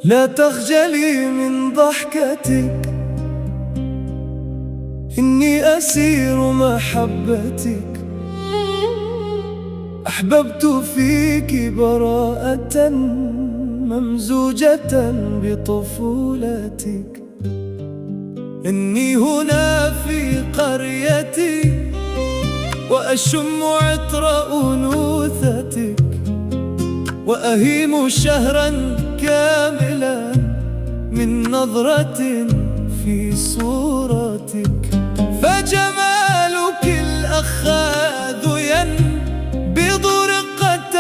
لا تخجلي من ضحكتك، إني أسير محبتك. أحببت فيك براءة ممزوجة بطفولتك. إني هنا في قريتي وأشم عطر أنوثتك، وأهيم شهرا كاملا من نظرة في صورتك. فجمالك الأخاذ ينبض رقة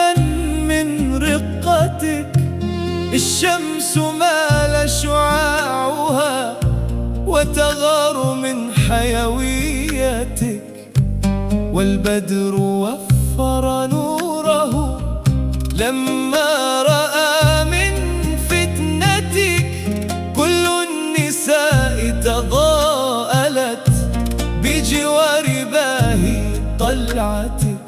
من رقتك. الشمس مال شعاعها وتغار من حيويتك، والبدر وفر نوره لما رأى من فتنتك. كل النساء تضاءلت بجوار باهي طلعتك.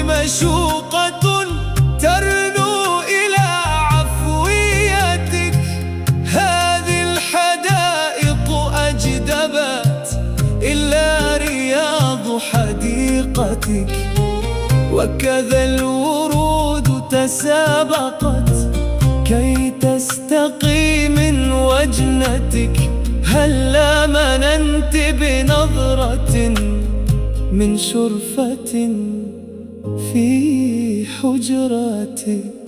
مشوقة ترنو إلى عفويتك. هذه الحدائق أجدبت إلا رياض حديقتك، وكذا الورود تسابقت كي تستقي من وجنتك. هلا مننت بنظرة من شرفة في حجرتك.